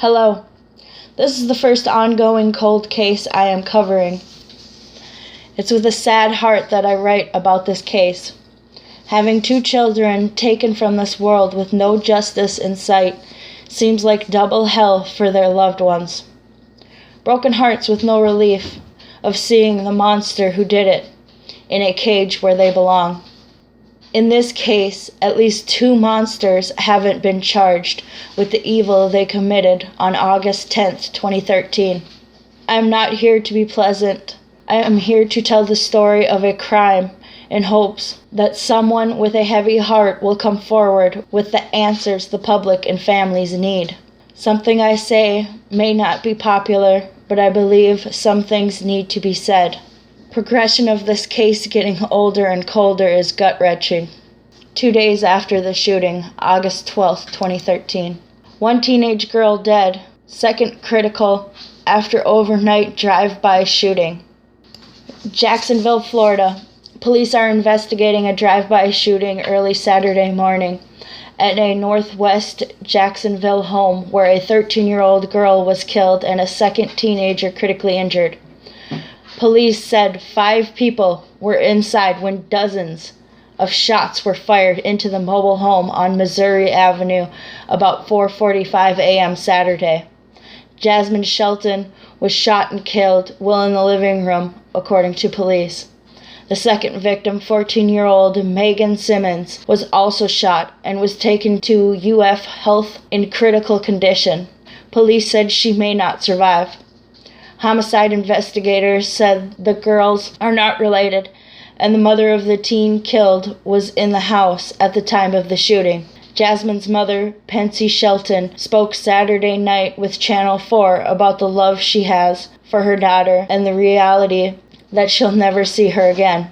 Hello. This is the first ongoing cold case I am covering. It's with a sad heart that I write about this case. Having 2 children taken from this world with no justice in sight seems like double hell for their loved ones. Broken hearts with no relief of seeing the monster who did it in a cage where they belong. In this case, at least 2 monsters haven't been charged with the evil they committed on August 10th, 2013. I am not here to be pleasant. I am here to tell the story of a crime in hopes that someone with a heavy heart will come forward with the answers the public and families need. Something I say may not be popular, but I believe some things need to be said. Progression of this case getting older and colder is gut-wrenching. 2 days after the shooting, August 12th, 2013. 1 teenage girl dead, 2nd critical after overnight drive-by shooting. Jacksonville, Florida. Police are investigating a drive-by shooting early Saturday morning at a northwest Jacksonville home where a 13-year-old girl was killed and a 2nd teenager critically injured. Police said 5 people were inside when dozens of shots were fired into the mobile home on Missouri Avenue about 4:45 a.m. Saturday. Jasmine Shelton was shot and killed while in the living room, according to police. The 2nd victim, 14-year-old Megan Simmons, was also shot and was taken to UF Health in critical condition. Police said she may not survive. Homicide investigators said the girls are not related, and the mother of the teen killed was in the house at the time of the shooting. Jasmine's mother, Pensy Shelton, spoke Saturday night with Channel 4 about the love she has for her daughter and the reality that she'll never see her again.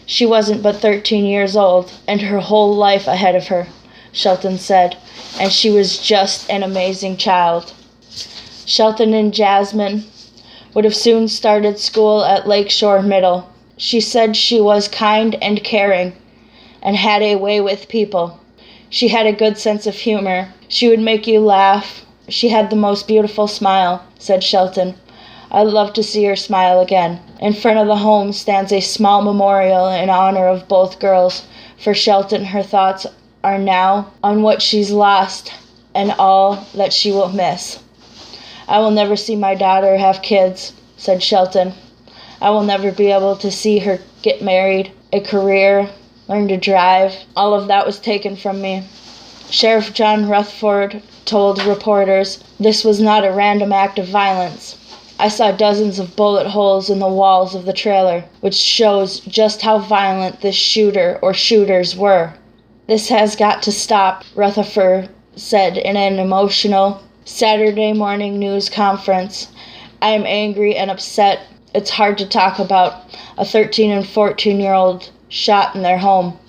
She wasn't but 13 years old and her whole life ahead of her, Shelton said, and she was just an amazing child. Shelton and Jasmine would have soon started school at Lakeshore Middle. She said she was kind and caring and had a way with people. She had a good sense of humor. She would make you laugh. She had the most beautiful smile, said Shelton. I'd love to see her smile again. In front of the home stands a small memorial in honor of both girls. For Shelton, her thoughts are now on what she's lost and all that she will miss. I will never see my daughter have kids, said Shelton. I will never be able to see her get married, a career, learn to drive. All of that was taken from me. Sheriff John Rutherford told reporters this was not a random act of violence. I saw dozens of bullet holes in the walls of the trailer, which shows just how violent this shooter or shooters were. This has got to stop, Rutherford said in an emotional Saturday morning news conference. I am angry and upset. It's hard to talk about a 13 and 14-year-old shot in their home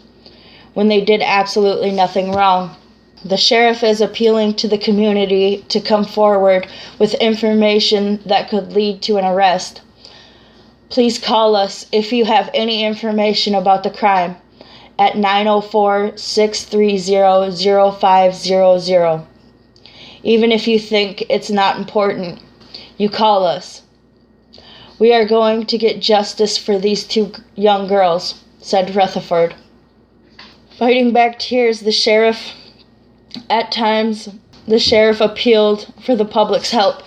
when they did absolutely nothing wrong. The sheriff is appealing to the community to come forward with information that could lead to an arrest. Please call us if you have any information about the crime at 904-630-0500. Even if you think it's not important, you call us. We are going to get justice for these 2 young girls, said Rutherford. Fighting back tears, at times, the sheriff appealed for the public's help.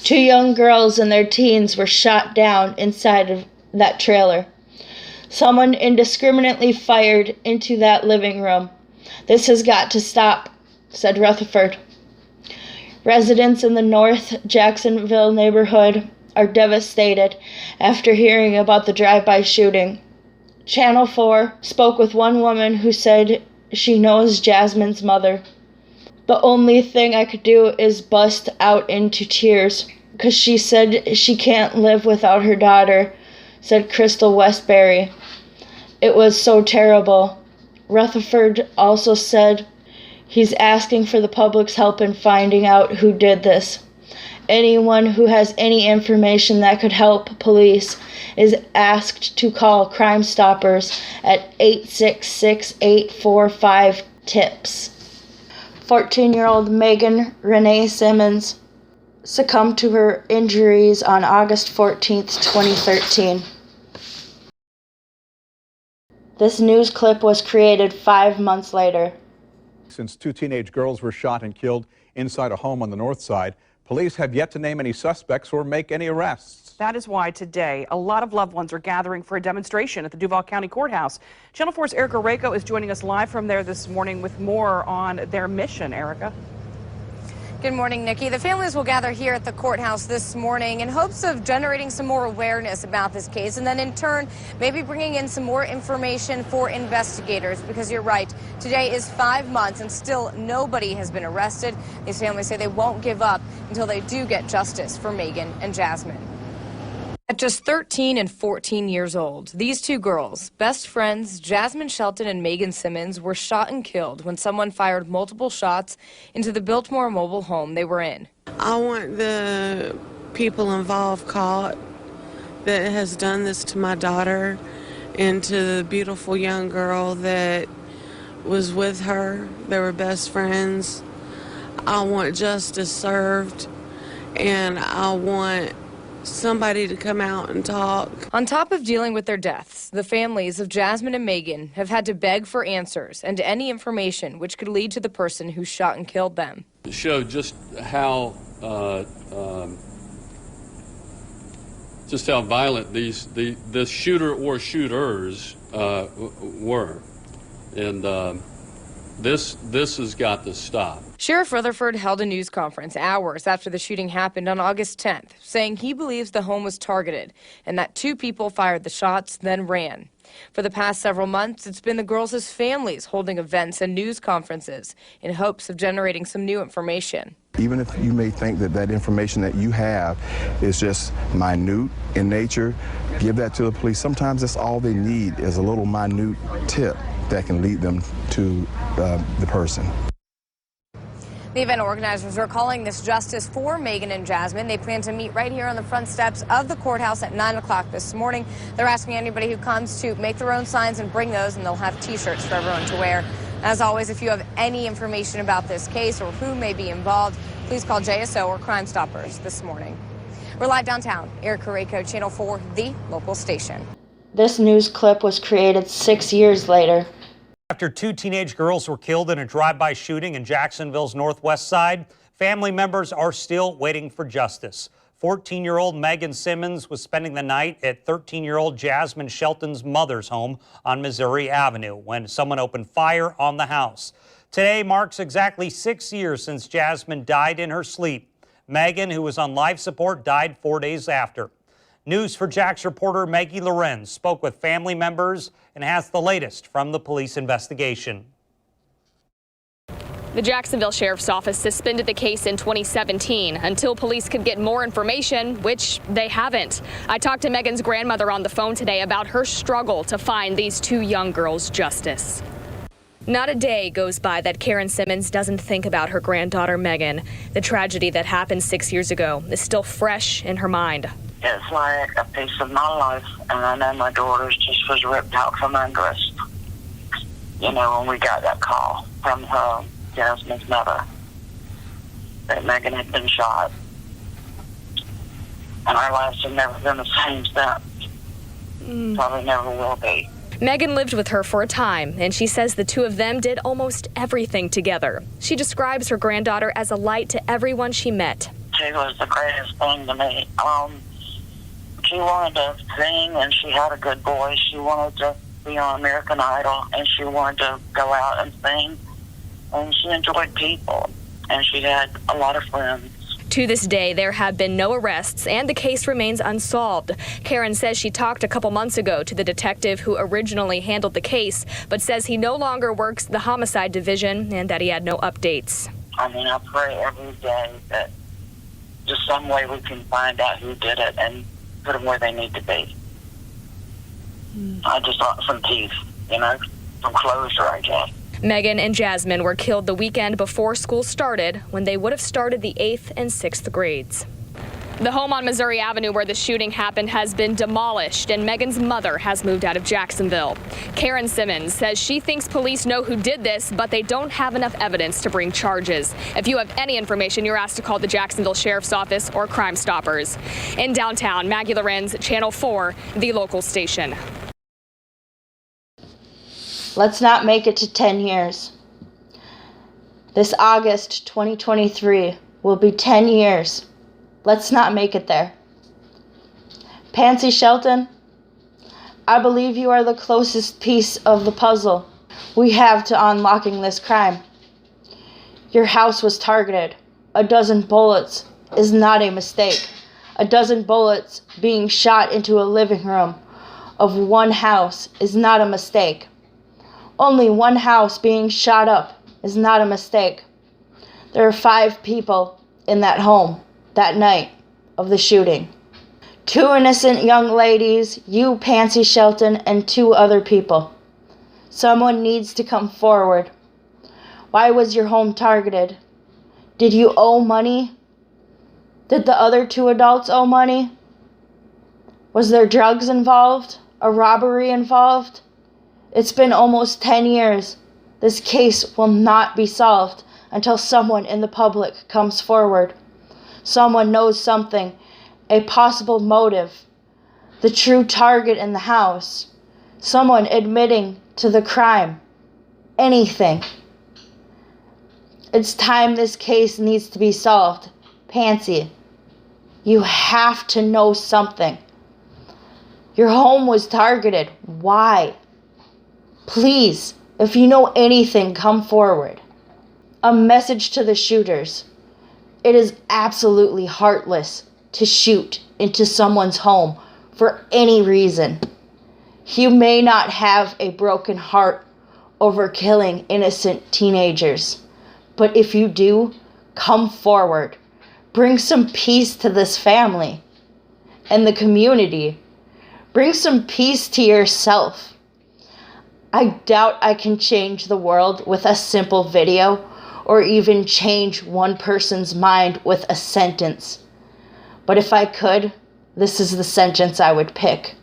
2 young girls and their teens were shot down inside of that trailer. Someone indiscriminately fired into that living room. This has got to stop, said Rutherford. Residents in the North Jacksonville neighborhood are devastated after hearing about the drive-by shooting. Channel 4 spoke with one woman who said she knows Jasmine's mother. The only thing I could do is bust out into tears, because she said she can't live without her daughter, said Crystal Westbury. It was so terrible. Rutherford also said he's asking for the public's help in finding out who did this. Anyone who has any information that could help police is asked to call Crime Stoppers at 866-845-TIPS. 14-year-old Megan Renee Simmons succumbed to her injuries on August 14, 2013. This news clip was created 5 months later. Since 2 teenage girls were shot and killed inside a home on the north side, police have yet to name any suspects or make any arrests. That is why today a lot of loved ones are gathering for a demonstration at the Duval County Courthouse. Channel 4's Erica Rako is joining us live from there this morning with more on their mission. Erica. Good morning, Nikki. The families will gather here at the courthouse this morning in hopes of generating some more awareness about this case and then in turn maybe bringing in some more information for investigators, because you're right, today is 5 months and still nobody has been arrested. These families say they won't give up until they do get justice for Megan and Jasmine. At just 13 and 14 years old, these two girls, best friends Jasmine Shelton and Megan Simmons, were shot and killed when someone fired multiple shots into the Biltmore mobile home they were in. I want the people involved caught that has done this to my daughter and to the beautiful young girl that was with her. They were best friends. I want justice served, and I want somebody to come out and talk. On top of dealing with their deaths, the families of Jasmine and Megan have had to beg for answers and any information which could lead to the person who shot and killed them. It showed just how violent this shooter or shooters were, and this has got to stop. Sheriff Rutherford held a news conference hours after the shooting happened on August 10th, saying he believes the home was targeted and that 2 people fired the shots, then ran. For the past several months, it's been the girls' families holding events and news conferences in hopes of generating some new information. Even if you may think that that information that you have is just minute in nature, give that to the police. Sometimes that's all they need is a little minute tip that can lead them to the person. The event organizers are calling this justice for Megan and Jasmine. They plan to meet right here on the front steps of the courthouse at 9 o'clock this morning. They're asking anybody who comes to make their own signs and bring those, and they'll have T-shirts for everyone to wear. As always, if you have any information about this case or who may be involved, please call JSO or Crime Stoppers this morning. We're live downtown. Erica Rako, Channel 4, the local station. This news clip was created 6 years later. After 2 teenage girls were killed in a drive-by shooting in Jacksonville's northwest side, family members are still waiting for justice. 14-year-old Megan Simmons was spending the night at 13-year-old Jasmine Shelton's mother's home on Missouri Avenue when someone opened fire on the house. Today marks exactly 6 years since Jasmine died in her sleep. Megan, who was on life support, died 4 days after. News for Jax reporter Maggie Lorenz spoke with family members and has the latest from the police investigation. The Jacksonville Sheriff's Office suspended the case in 2017 until police could get more information, which they haven't. I talked to Megan's grandmother on the phone today about her struggle to find these 2 young girls justice. Not a day goes by that Karen Simmons doesn't think about her granddaughter Megan. The tragedy that happened 6 years ago is still fresh in her mind. It's like a piece of my life, and I know my daughter's just was ripped out from under us. You know, when we got that call from her, Jasmine's mother, that Megan had been shot. And our lives have never been the same since. Probably never will be. Megan lived with her for a time, and she says the 2 of them did almost everything together. She describes her granddaughter as a light to everyone she met. She was the greatest thing to me. She wanted to sing, and she had a good voice. She wanted to be on American Idol, and she wanted to go out and sing. And she enjoyed people, and she had a lot of friends. To this day, there have been no arrests, and the case remains unsolved. Karen says she talked a couple months ago to the detective who originally handled the case, but says he no longer works the homicide division and that he had no updates. I mean, I pray every day that just some way we can find out who did it and put them where they need to be. I just want some peace, you know, some closure, I guess. Megan and Jasmine were killed the weekend before school started when they would have started the 8th and 6th grades. The home on Missouri Avenue where the shooting happened has been demolished, and Megan's mother has moved out of Jacksonville. Karen Simmons says she thinks police know who did this, but they don't have enough evidence to bring charges. If you have any information, you're asked to call the Jacksonville Sheriff's Office or Crime Stoppers. In downtown, Maggie Lorenz, Channel 4, the local station. Let's not make it to 10 years. This August 2023 will be 10 years. Let's not make it there. Pansy Shelton, I believe you are the closest piece of the puzzle we have to unlocking this crime. Your house was targeted. A dozen bullets is not a mistake. A dozen bullets being shot into a living room of one house is not a mistake. Only one house being shot up is not a mistake. There are 5 people in that home that night of the shooting. 2 innocent young ladies, you, Pansy Shelton, and 2 other people. Someone needs to come forward. Why was your home targeted? Did you owe money? Did the other 2 adults owe money? Was there drugs involved? A robbery involved? It's been almost 10 years. This case will not be solved until someone in the public comes forward. Someone knows something, a possible motive, the true target in the house, someone admitting to the crime, anything. It's time this case needs to be solved. Pansy, you have to know something. Your home was targeted. Why? Please, if you know anything, come forward. A message to the shooters. It is absolutely heartless to shoot into someone's home for any reason. You may not have a broken heart over killing innocent teenagers, but if you do, come forward. Bring some peace to this family and the community. Bring some peace to yourself. I doubt I can change the world with a simple video or even change one person's mind with a sentence. But if I could, this is the sentence I would pick.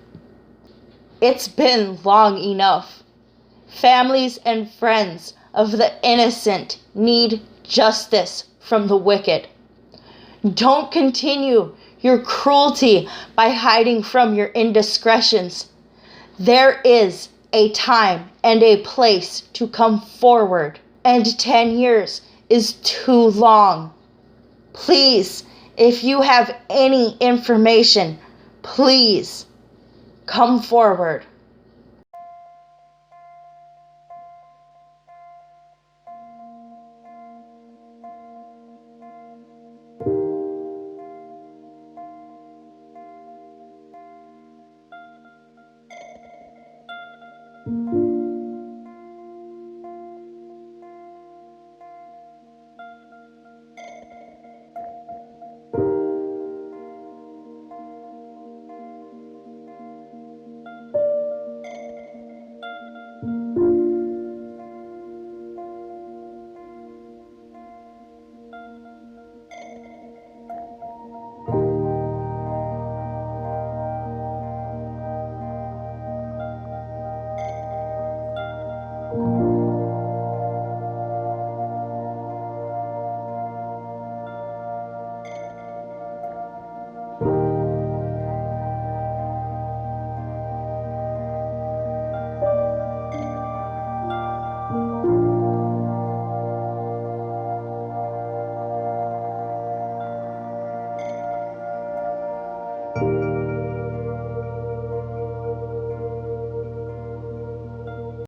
It's been long enough. Families and friends of the innocent need justice from the wicked. Don't continue your cruelty by hiding from your indiscretions. There is a time and a place to come forward. And 10 years is too long. Please, if you have any information, please come forward.